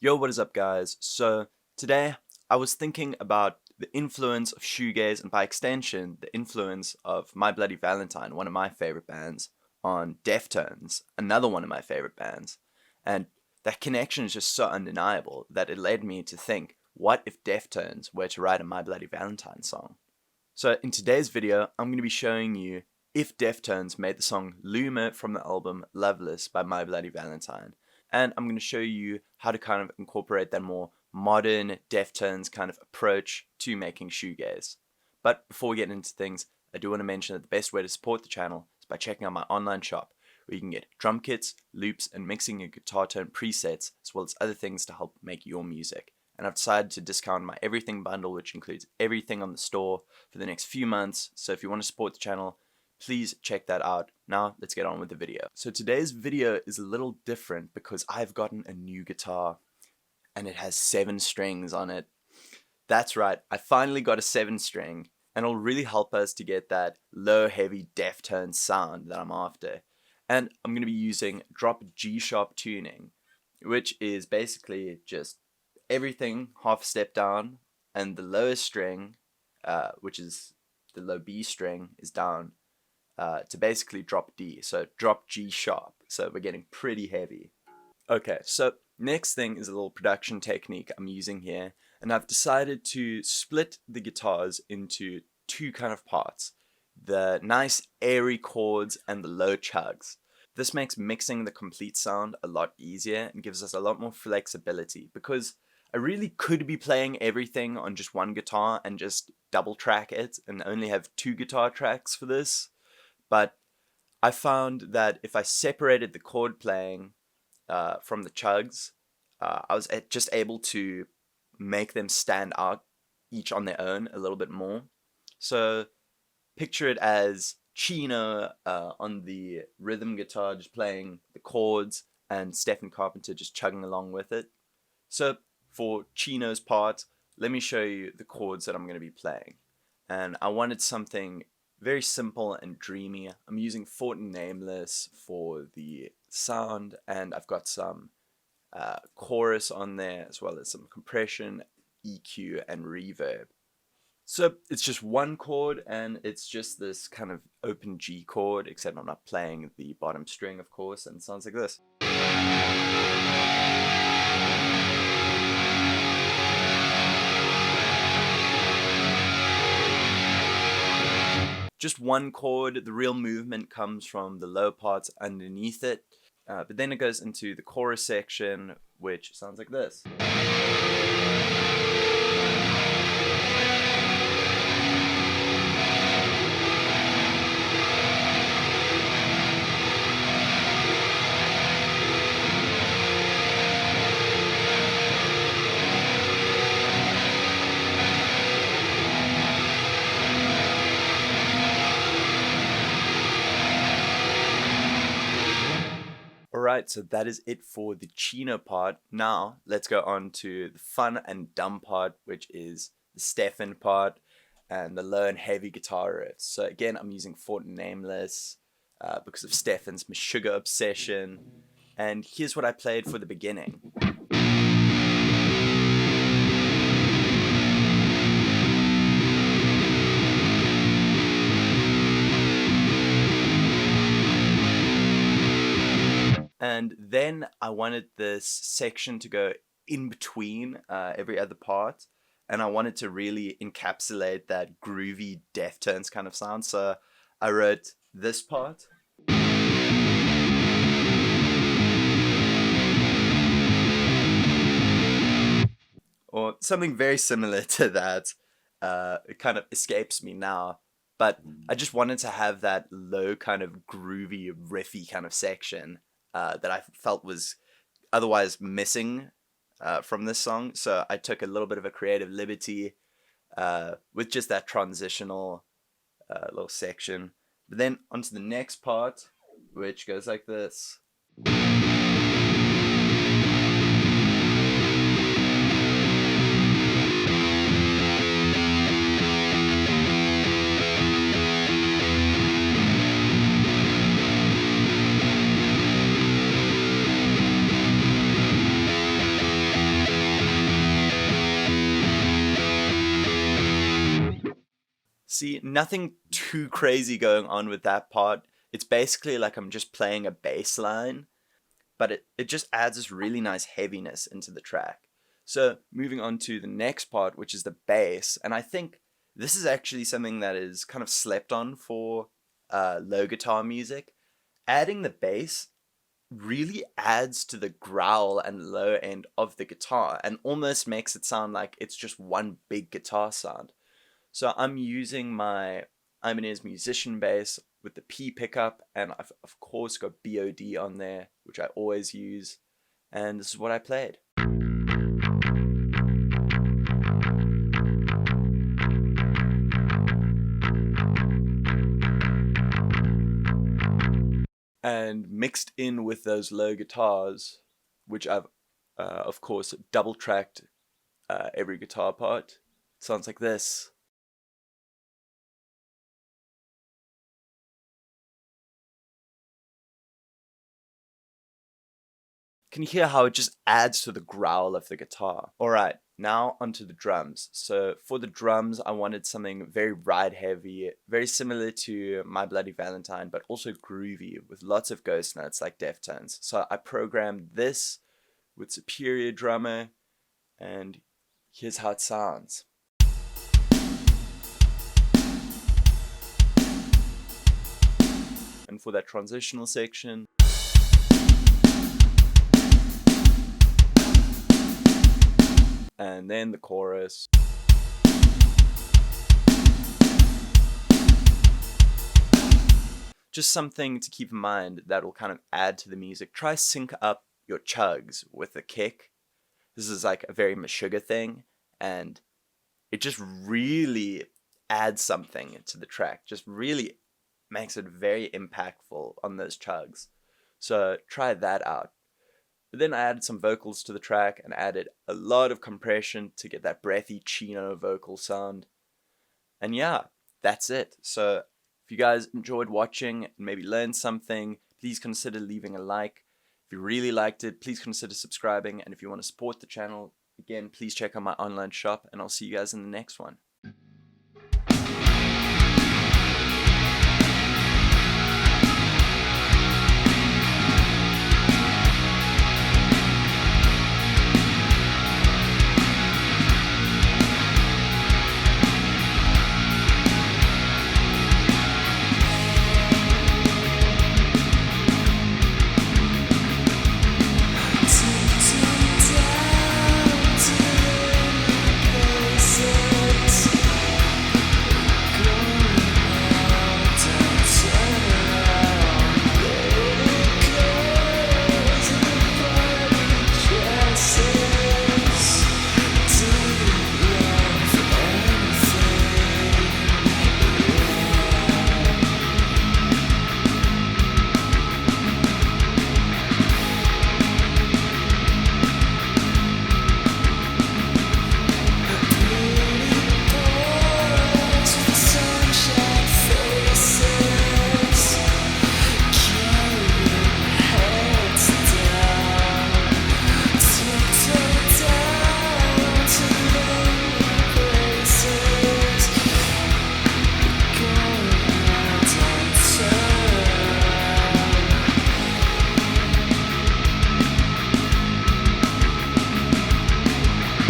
Yo, what is up, guys? So, today I was thinking about the influence of shoegaze and by extension, the influence of My Bloody Valentine, one of my favorite bands, on Deftones, another one of my favorite bands. And that connection is just so undeniable that it led me to think, what if Deftones were to write a My Bloody Valentine song? So, in today's video, I'm going to be showing you if Deftones made the song Loomer from the album Loveless by My Bloody Valentine. And I'm going to show you how to kind of incorporate that more modern Deftones kind of approach to making shoegaze. But before we get into things, I do want to mention that the best way to support the channel is by checking out my online shop, where you can get drum kits, loops, and mixing your guitar tone presets, as well as other things to help make your music. And I've decided to discount my everything bundle, which includes everything on the store for the next few months. So if you want to support the channel, please check that out. Now let's get on with the video. So today's video is a little different because I've gotten a new guitar and it has 7 strings on it. That's right, I finally got a 7-string, and it'll really help us to get that low heavy Deftones sound that I'm after. And I'm going to be using drop G sharp tuning, which is basically just everything half a step down, and the lowest string, which is the low B string, is down to basically drop D, so drop G sharp. So we're getting pretty heavy. Okay, so next thing is a little production technique I'm using here, and I've decided to split the guitars into 2 kind of parts: the nice airy chords and the low chugs. This makes mixing the complete sound a lot easier and gives us a lot more flexibility, because I really could be playing everything on just one guitar and just double track it and only have 2 guitar tracks for this. But I found that if I separated the chord playing from the chugs, I was just able to make them stand out each on their own a little bit more. So picture it as Chino on the rhythm guitar just playing the chords, and Stefan just chugging along with it. So for Chino's part, let me show you the chords that I'm going to be playing. And I wanted something very simple and dreamy. I'm using Fort and Nameless for the sound, and I've got some chorus on there, as well as some compression, EQ, and reverb. So it's just one chord, and it's just this kind of open G chord, except I'm not playing the bottom string, of course, and it sounds like this. Just one chord. The real movement comes from the low parts underneath it, but then it goes into the chorus section, which sounds like this. Alright, so that is it for the Chino part. Now, let's go on to the fun and dumb part, which is the Stefan part and the low and heavy guitar riffs. So again, I'm using Fort and Nameless because of Stefan's Meshuggah obsession. And here's what I played for the beginning. And then I wanted this section to go in between every other part, and I wanted to really encapsulate that groovy Deftones kind of sound. So I wrote this part. Or something very similar to that. It kind of escapes me now, but I just wanted to have that low kind of groovy, riffy kind of section that I felt was otherwise missing from this song. So I took a little bit of a creative liberty with just that transitional little section. But then onto the next part, which goes like this. See, nothing too crazy going on with that part. It's basically like I'm just playing a bass line, but it just adds this really nice heaviness into the track. So moving on to the next part, which is the bass, and I think this is actually something that is kind of slept on for low guitar music. Adding the bass really adds to the growl and low end of the guitar and almost makes it sound like it's just one big guitar sound. So I'm using my Ibanez Musician bass with the P pickup, and I've of course got BOD on there, which I always use, and this is what I played. And mixed in with those low guitars, which I've of course double tracked every guitar part, it sounds like this. Can you hear how it just adds to the growl of the guitar? Alright, now onto the drums. So for the drums, I wanted something very ride heavy, very similar to My Bloody Valentine, but also groovy with lots of ghost notes like Deftones. So I programmed this with Superior Drummer, and here's how it sounds. And for that transitional section, and then the chorus. Just something to keep in mind that will kind of add to the music. Try sync up your chugs with the kick. This is like a very Meshuggah thing, and it just really adds something to the track. Just really makes it very impactful on those chugs. So try that out. But then I added some vocals to the track and added a lot of compression to get that breathy Chino vocal sound. And yeah, that's it. So if you guys enjoyed watching and maybe learned something, please consider leaving a like. If you really liked it, please consider subscribing. And if you want to support the channel, again, please check out my online shop, and I'll see you guys in the next one.